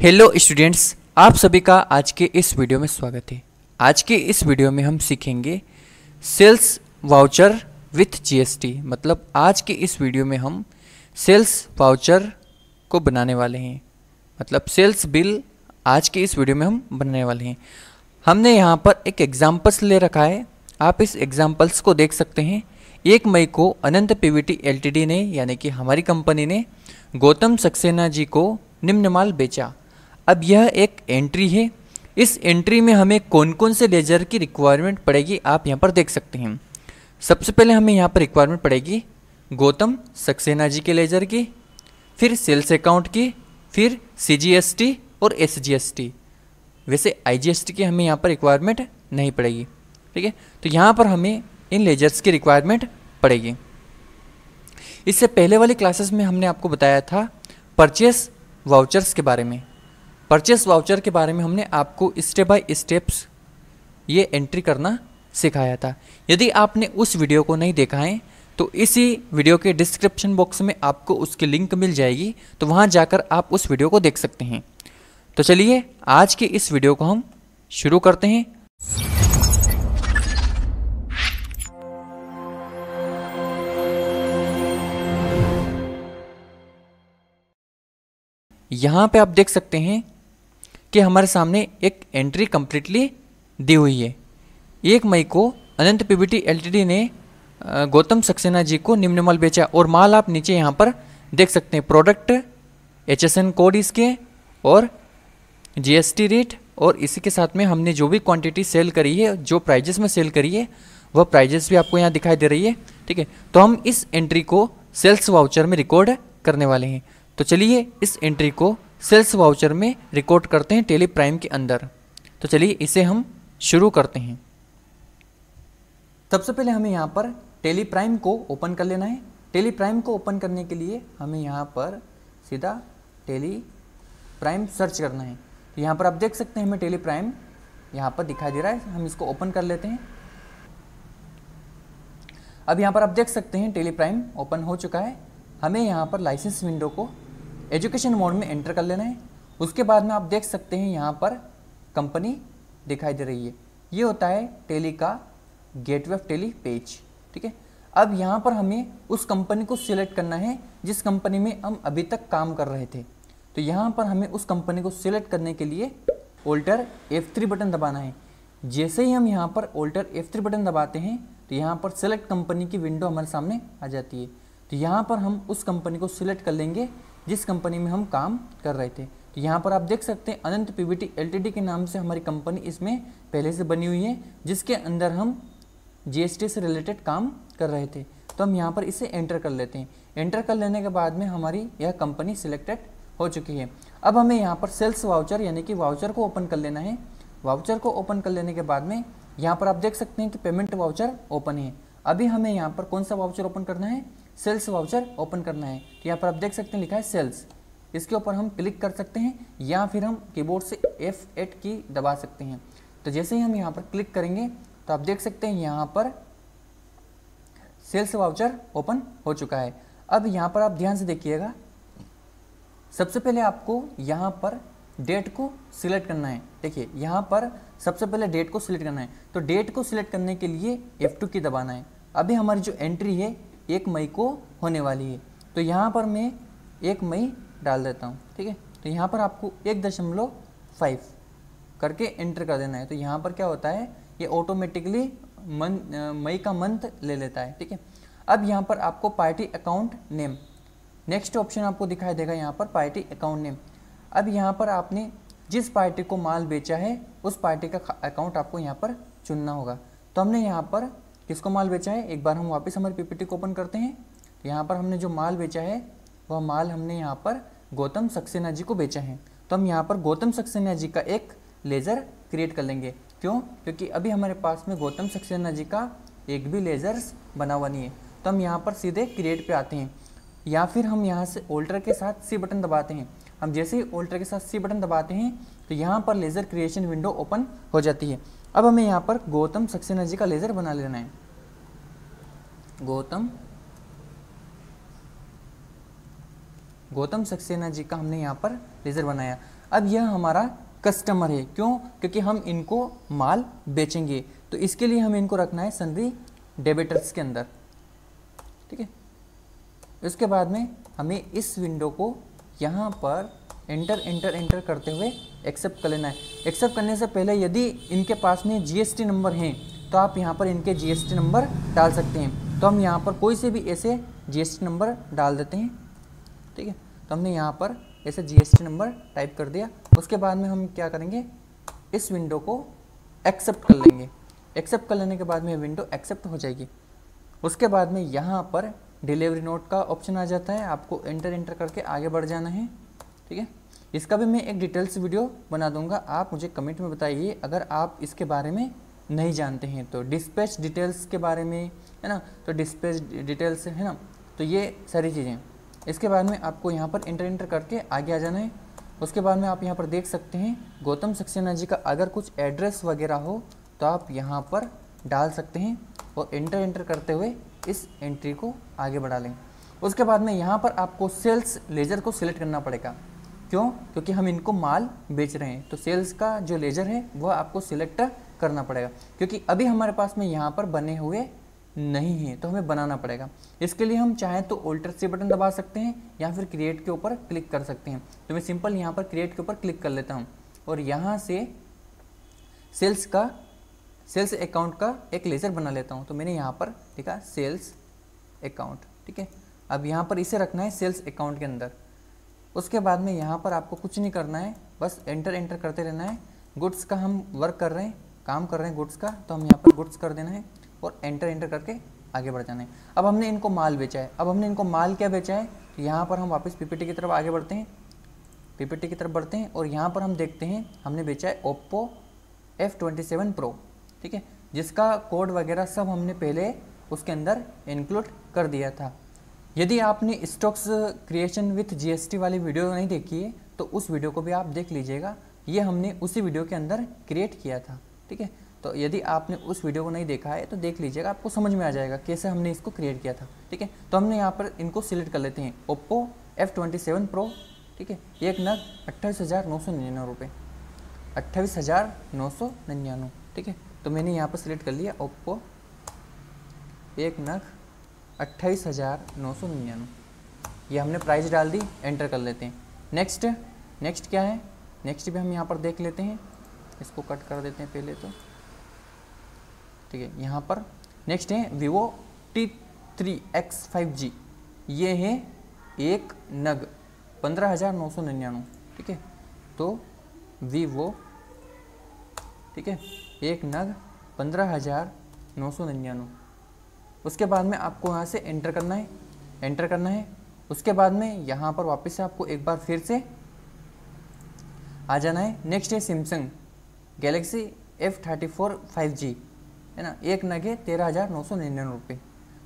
Hello students, आप सभी का आज के इस वीडियो में स्वागत है। आज के इस वीडियो में हम सीखेंगे सेल्स वाउचर विथ जीएसटी। मतलब आज के इस वीडियो में हम सेल्स वाउचर को बनाने वाले हैं। मतलब सेल्स बिल आज के इस वीडियो में हम बनाने वाले हैं। हमने यहाँ पर एक एग्जाम्पल्स ले रखा है, आप इस एग्जाम्पल्स को देख सकते हैं। 1 मई को अनंत पीवीटी एलटीडी ने यानी कि हमारी कंपनी ने गौतम सक्सेना जी को निम्न माल बेचा। अब यह एक एंट्री है। इस एंट्री में हमें कौन कौन से लेजर की रिक्वायरमेंट पड़ेगी आप यहाँ पर देख सकते हैं। सबसे पहले हमें यहाँ पर रिक्वायरमेंट पड़ेगी गौतम सक्सेना जी के लेजर की, फिर सेल्स अकाउंट की, फिर सीजीएसटी और एसजीएसटी। वैसे आईजीएसटी की हमें यहाँ पर रिक्वायरमेंट नहीं पड़ेगी, ठीक है। तो यहाँ पर हमें इन लेजर्स की रिक्वायरमेंट पड़ेगी। इससे पहले वाली क्लासेस में हमने आपको बताया था परचेस वाउचर्स के बारे में। परचेस वाउचर के बारे में हमने आपको स्टेप बाय स्टेप्स ये एंट्री करना सिखाया था। यदि आपने उस वीडियो को नहीं देखा है तो इसी वीडियो के डिस्क्रिप्शन बॉक्स में आपको उसकी लिंक मिल जाएगी, तो वहाँ जाकर आप उस वीडियो को देख सकते हैं। तो चलिए आज के इस वीडियो को हम शुरू करते हैं। यहाँ पे आप देख सकते हैं कि हमारे सामने एक एंट्री कंप्लीटली दी हुई है। 1 मई को अनंत पीवीटी एलटीडी ने गौतम सक्सेना जी को निम्न माल बेचा और माल आप नीचे यहाँ पर देख सकते हैं। प्रोडक्ट एचएसएन कोड इसके और जीएसटी रेट, और इसी के साथ में हमने जो भी क्वांटिटी सेल करी है, जो प्राइजेस में सेल करी है, वह प्राइजेस भी आपको यहाँ दिखाई दे रही है, ठीक है। तो हम इस एंट्री को सेल्स वाउचर में रिकॉर्ड करने वाले हैं। तो चलिए इस एंट्री को सेल्स वाउचर में रिकॉर्ड करते हैं टेली प्राइम के अंदर। तो चलिए इसे हम शुरू करते हैं। सबसे पहले हमें यहाँ पर टेली प्राइम को ओपन कर लेना है। टेली प्राइम को ओपन करने के लिए हमें यहाँ पर सीधा टेली प्राइम सर्च करना है। तो यहाँ पर आप देख सकते हैं हमें टेली प्राइम यहाँ पर दिखाई दे रहा है। हम इसको ओपन कर लेते हैं। अब यहाँ पर आप देख सकते हैं टेली प्राइम ओपन हो चुका है। हमें यहाँ पर लाइसेंस विंडो को एजुकेशन मोड में एंटर कर लेना है। उसके बाद में आप देख सकते हैं यहाँ पर कंपनी दिखाई दे रही है। ये होता है टेली का गेटवे ऑफ टेली पेज, ठीक है। अब यहाँ पर हमें उस कंपनी को सिलेक्ट करना है जिस कंपनी में हम अभी तक काम कर रहे थे। तो यहाँ पर हमें उस कंपनी को सिलेक्ट करने के लिए ऑल्टर F3 बटन दबाना है। जैसे ही हम यहाँ पर ऑल्टर F3 बटन दबाते हैं तो यहाँ पर सिलेक्ट कंपनी की विंडो हमारे सामने आ जाती है। तो यहाँ पर हम उस कंपनी को सिलेक्ट कर लेंगे जिस कंपनी में हम काम कर रहे थे। तो यहाँ पर आप देख सकते हैं अनंत पीवीटी एलटीडी के नाम से हमारी कंपनी इसमें पहले से बनी हुई है, जिसके अंदर हम जीएसटी से रिलेटेड काम कर रहे थे। तो हम यहाँ पर इसे एंटर कर लेते हैं। एंटर कर लेने के बाद में हमारी यह कंपनी सिलेक्टेड हो चुकी है। अब हमें यहाँ पर सेल्स वाउचर यानी कि वाउचर को ओपन कर लेना है। वाउचर को ओपन कर लेने के बाद में यहाँ पर आप देख सकते हैं कि पेमेंट वाउचर ओपन है। अभी हमें यहाँ पर कौन सा वाउचर ओपन करना है? सेल्स वाउचर ओपन करना है। तो यहाँ पर आप देख सकते हैं लिखा है सेल्स। इसके ऊपर हम क्लिक कर सकते हैं या फिर हम कीबोर्ड से F8 की दबा सकते हैं। तो जैसे ही हम यहाँ पर क्लिक करेंगे तो आप देख सकते हैं यहाँ पर सेल्स वाउचर ओपन हो चुका है। अब यहाँ पर आप ध्यान से देखिएगा, सबसे पहले आपको यहाँ पर डेट को सिलेक्ट करना है। देखिए यहाँ पर सबसे पहले डेट को सिलेक्ट करना है। तो डेट को सिलेक्ट करने के लिए F2 की दबाना है। अभी हमारी जो एंट्री है 1 मई को होने वाली है। तो यहाँ पर मैं 1 मई डाल देता हूँ, ठीक है। तो यहाँ पर आपको 1.5 करके एंटर कर देना है। तो यहाँ पर क्या होता है, ये ऑटोमेटिकली मई का मंथ ले लेता है, ठीक है। अब यहाँ पर आपको party account name, next option आपको दिखाई देगा यहाँ पर पार्टी अकाउंट नेम। अब यहाँ पर आपने जिस पार्टी को माल बेचा है उस पार्टी का अकाउंट आपको यहाँ पर चुनना होगा। तो हमने यहाँ पर किसको माल बेचा है, एक बार हम वापस हमारी पीपीटी को ओपन करते हैं। तो यहाँ पर हमने जो माल बेचा है वह माल हमने यहाँ पर गौतम सक्सेना जी को बेचा है। तो हम यहाँ पर गौतम सक्सेना जी का एक लेज़र क्रिएट कर लेंगे। क्यों? क्योंकि अभी हमारे पास में गौतम सक्सेना जी का एक भी लेज़र्स बना हुआ नहीं है। तो हम यहाँ पर सीधे क्रिएट पे आते हैं, या फिर हम यहाँ से ऑल्टर के साथ C बटन दबाते हैं। हम जैसे ही ऑल्टर के साथ C बटन दबाते हैं तो यहाँ पर लेज़र क्रिएशन विंडो ओपन हो जाती है। अब हमें यहाँ पर गौतम सक्सेना जी का लेज़र बना लेना है। गौतम सक्सेना जी का हमने यहाँ पर लेज़र बनाया। अब यह हमारा कस्टमर है, क्यों? क्योंकि हम इनको माल बेचेंगे, तो इसके लिए हमें इनको रखना है सन्ड्री डेबिटर्स के अंदर, ठीक है। उसके बाद में हमें इस विंडो को यहाँ पर एंटर करते हुए एक्सेप्ट कर लेना है। एक्सेप्ट करने से पहले यदि इनके पास में जीएसटी नंबर हैं तो आप यहाँ पर इनके जीएसटी नंबर डाल सकते हैं। तो हम यहाँ पर कोई से भी ऐसे जीएसटी नंबर डाल देते हैं, ठीक है। तो हमने यहाँ पर ऐसे जीएसटी नंबर टाइप कर दिया। उसके बाद में हम क्या करेंगे, इस विंडो को एक्सेप्ट कर लेंगे। एक्सेप्ट कर लेने के बाद में विंडो एक्सेप्ट हो जाएगी। उसके बाद में यहाँ पर डिलीवरी नोट का ऑप्शन आ जाता है, आपको एंटर करके आगे बढ़ जाना है, ठीक है। इसका भी मैं एक डिटेल्स वीडियो बना दूंगा, आप मुझे कमेंट में बताइए अगर आप इसके बारे में नहीं जानते हैं तो। डिस्पैच डिटेल्स के बारे में है ना, तो डिस्पैच डिटेल्स है ना, तो ये सारी चीज़ें। इसके बाद में आपको यहाँ पर एंटर करके आगे आ जाना है। उसके बाद में आप यहाँ पर देख सकते हैं गौतम सक्सेना जी का अगर कुछ एड्रेस वगैरह हो तो आप यहाँ पर डाल सकते हैं और एंटर करते हुए इस एंट्री को आगे बढ़ा लें। उसके बाद में यहाँ पर आपको सेल्स लेजर को सिलेक्ट करना पड़ेगा, क्यों? क्योंकि हम इनको माल बेच रहे हैं, तो सेल्स का जो लेजर है वह आपको सिलेक्ट करना पड़ेगा, क्योंकि अभी हमारे पास में यहाँ पर बने हुए नहीं है, तो हमें बनाना पड़ेगा। इसके लिए हम चाहें तो ऑल्टर से बटन दबा सकते हैं या फिर क्रिएट के ऊपर क्लिक कर सकते हैं। तो मैं सिंपल यहाँ पर क्रिएट के ऊपर क्लिक कर लेता हूँ और यहाँ से सेल्स अकाउंट का एक लेजर बना लेता हूँ। तो मैंने यहाँ पर लिखा सेल्स अकाउंट, ठीक है। अब यहाँ पर इसे रखना है सेल्स अकाउंट के अंदर। उसके बाद में यहाँ पर आपको कुछ नहीं करना है, बस एंटर करते रहना है। गुड्स का हम वर्क कर रहे हैं, काम कर रहे हैं गुड्स का, तो हम यहाँ पर गुड्स कर देना है और एंटर करके आगे बढ़ जाना है। अब हमने इनको माल बेचा है। अब हमने इनको माल क्या बेचा है, तो यहाँ पर हम वापस पीपीटी की तरफ आगे बढ़ते हैं, पीपीटी की तरफ बढ़ते हैं और यहाँ पर हम देखते हैं हमने बेचा है ओप्पो F27 Pro, ठीक है, जिसका कोड वगैरह सब हमने पहले उसके अंदर इंक्लूड कर दिया था। यदि आपने स्टॉक्स क्रिएशन विथ जीएसटी वाली वीडियो नहीं देखी है तो उस वीडियो को भी आप देख लीजिएगा, ये हमने उसी वीडियो के अंदर क्रिएट किया था, ठीक है। तो यदि आपने उस वीडियो को नहीं देखा है तो देख लीजिएगा, आपको समझ में आ जाएगा कैसे हमने इसको क्रिएट किया था, ठीक है। तो हमने यहाँ पर इनको सिलेक्ट कर लेते हैं, ओप्पो F27 Pro, ठीक है, एक नग 28,999 रुपये, 28,999, ठीक है। तो मैंने यहाँ पर सिलेक्ट कर लिया ओप्पो एक नग 28,999, ये हमने प्राइस डाल दी, एंटर कर लेते हैं। नेक्स्ट क्या है, नेक्स्ट भी हम यहाँ पर देख लेते हैं, इसको कट कर देते हैं पहले तो, ठीक है। यहाँ पर नेक्स्ट है Vivo T3X 5G, ये है एक नग 15,999, ठीक है। तो Vivo, ठीक है, एक नग 15,999। उसके बाद में आपको यहाँ से एंटर करना है। उसके बाद में यहाँ पर वापस से आपको एक बार फिर से आ जाना है। नेक्स्ट है सैमसंग गैलेक्सी F34 5G, है ना, एक नग है 13,999 रुपये।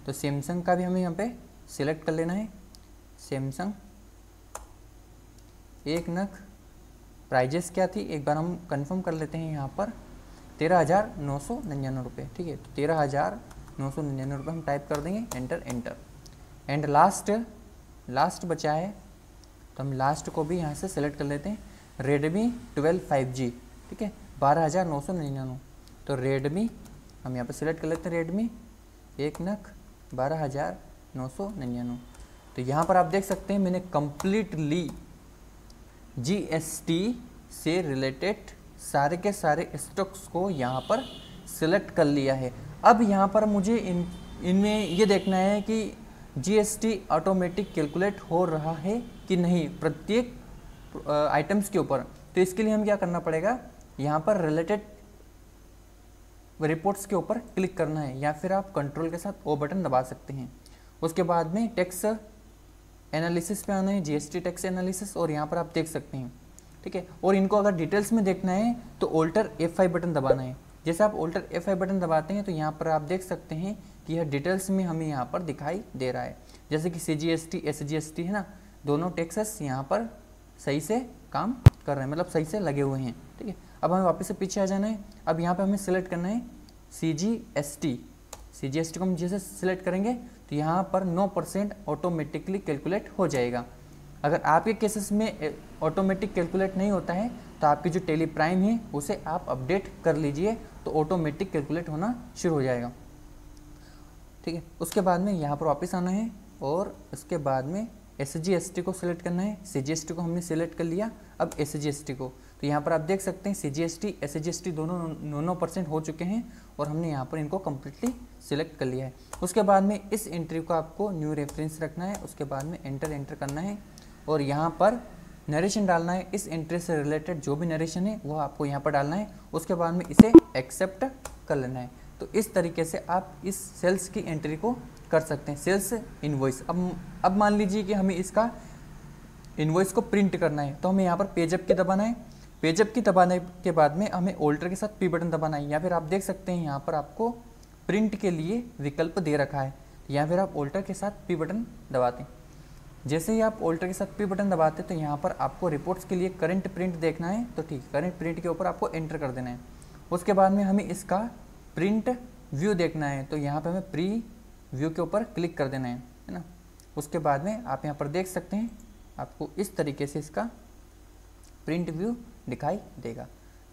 तो सैमसंग का भी हमें यहाँ पे सिलेक्ट कर लेना है। सैमसंग एक नग, प्राइजेस क्या थी एक बार हम कंफर्म कर लेते हैं, यहाँ पर 13,999 रुपये, ठीक है। तो 13,999 रुपये हम टाइप कर देंगे, एंटर। एंड लास्ट बचा है, तो हम लास्ट को भी यहाँ से सेलेक्ट कर लेते हैं, Redmi 12 5G, ठीक है, 12,999। तो Redmi हम यहाँ पे सिलेक्ट कर लेते हैं, Redmi एक नग 12,999। तो यहाँ पर आप देख सकते हैं मैंने कंप्लीटली GST से रिलेटेड सारे के सारे स्टॉक्स को यहाँ पर सिलेक्ट कर लिया है। अब यहाँ पर मुझे इनमें ये देखना है कि GST ऑटोमेटिक कैलकुलेट हो रहा है कि नहीं प्रत्येक आइटम्स के ऊपर। तो इसके लिए हम क्या करना पड़ेगा, यहाँ पर रिलेटेड रिपोर्ट्स के ऊपर क्लिक करना है, या फिर आप कंट्रोल के साथ ओ बटन दबा सकते हैं। उसके बाद में टैक्स एनालिसिस पे आना है, GST टैक्स एनालिसिस, और यहाँ पर आप देख सकते हैं, ठीक है। और इनको अगर डिटेल्स में देखना है तो ऑल्टर F5 बटन दबाना है। जैसे आप ऑल्टर F5 बटन दबाते हैं तो यहाँ पर आप देख सकते हैं कि यह डिटेल्स में हमें यहाँ पर दिखाई दे रहा है, जैसे कि CGST SGST है ना, दोनों टैक्सेस यहाँ पर सही से काम कर रहे हैं, मतलब सही से लगे हुए हैं, ठीक है। अब हमें वापस से पीछे आ जाना है। अब यहाँ पे हमें सिलेक्ट करना है CGST को हम जैसे सिलेक्ट करेंगे तो यहाँ पर 9% ऑटोमेटिकली कैलकुलेट हो जाएगा। अगर आपके केसेस में ऑटोमेटिक कैलकुलेट नहीं होता है तो आपकी जो टेली प्राइम है उसे आप अपडेट कर लीजिए, तो ऑटोमेटिक कैलकुलेट होना शुरू हो जाएगा। ठीक है, उसके बाद में यहाँ पर वापस आना है और उसके बाद में SGST को सिलेक्ट करना है। CGST को हमने सिलेक्ट कर लिया, अब SGST को, तो यहाँ पर आप देख सकते हैं CGST SGST दोनों 9% हो चुके हैं और हमने यहाँ पर इनको कम्प्लीटली सिलेक्ट कर लिया है। उसके बाद में इस एंट्री को आपको न्यू रेफरेंस रखना है, उसके बाद में एंटर करना है और यहाँ पर नरेशन डालना है। इस एंट्री से रिलेटेड जो भी नरेशन है वो आपको यहाँ पर डालना है, उसके बाद में इसे एक्सेप्ट कर लेना है। तो इस तरीके से आप इस सेल्स की एंट्री को कर सकते हैं, सेल्स इनवॉइस। अब मान लीजिए कि हमें इसका इनवॉइस को प्रिंट करना है, तो हमें यहाँ पर पेजअप की दबाना है। पेजअप की दबाने के बाद में हमें ऑल्टर के साथ P बटन दबाना है, या फिर आप देख सकते हैं यहाँ पर आपको प्रिंट के लिए विकल्प दे रखा है, या फिर आप ऑल्टर के साथ P बटन दबाते हैं। जैसे ही आप ऑल्टर के साथ P बटन दबाते हैं तो यहाँ पर आपको रिपोर्ट्स के लिए करंट प्रिंट देखना है, तो ठीक, करंट प्रिंट के ऊपर आपको एंटर कर देना है। उसके बाद में हमें इसका प्रिंट व्यू देखना है, तो यहाँ पर हमें प्री व्यू के ऊपर क्लिक कर देना है ना। उसके बाद में आप यहाँ पर देख सकते हैं आपको इस तरीके से इसका प्रिंट व्यू दिखाई देगा,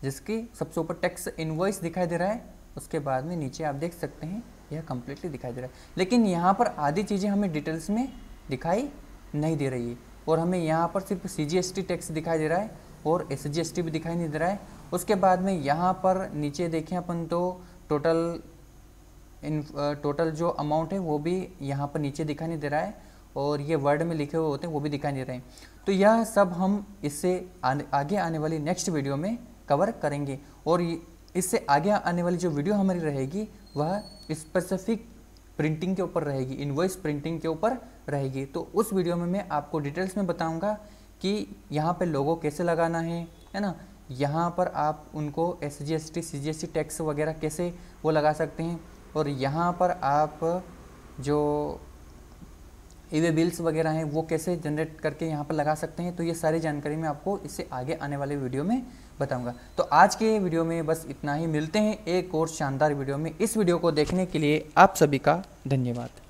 जिसकी सबसे ऊपर टेक्स्ट इनवॉइस दिखाई दे रहा है। उसके बाद में नीचे आप देख सकते हैं यह कम्प्लीटली दिखाई दे रहा है, लेकिन यहाँ पर आधी चीज़ें हमें डिटेल्स में दिखाई नहीं दे रही है और हमें यहाँ पर सिर्फ CGST टेक्स्ट दिखाई दे रहा है और SGST भी दिखाई नहीं दे रहा है। उसके बाद में यहाँ पर नीचे देखें अपन तो टोटल जो अमाउंट है वो भी यहाँ पर नीचे दिखाई नहीं दे रहा है और ये वर्ड में लिखे हुए होते हैं वो भी दिखाई नहीं दे रहे हैं। तो यह सब हम इससे आगे आने वाली नेक्स्ट वीडियो में कवर करेंगे और इससे आगे आने वाली जो वीडियो हमारी रहेगी वह स्पेसिफिक प्रिंटिंग के ऊपर रहेगी, इनवॉइस प्रिंटिंग के ऊपर रहेगी। तो उस वीडियो में मैं आपको डिटेल्स में बताऊंगा कि यहाँ पे लोगो कैसे लगाना है ना, यहाँ पर आप उनको SGST CGST टैक्स वगैरह कैसे वो लगा सकते हैं, और यहाँ पर आप जो ई-वे बिल्स वगैरह हैं वो कैसे जनरेट करके यहाँ पर लगा सकते हैं। तो ये सारी जानकारी मैं आपको इससे आगे आने वाले वीडियो में बताऊंगा। तो आज के वीडियो में बस इतना ही, मिलते हैं एक और शानदार वीडियो में। इस वीडियो को देखने के लिए आप सभी का धन्यवाद।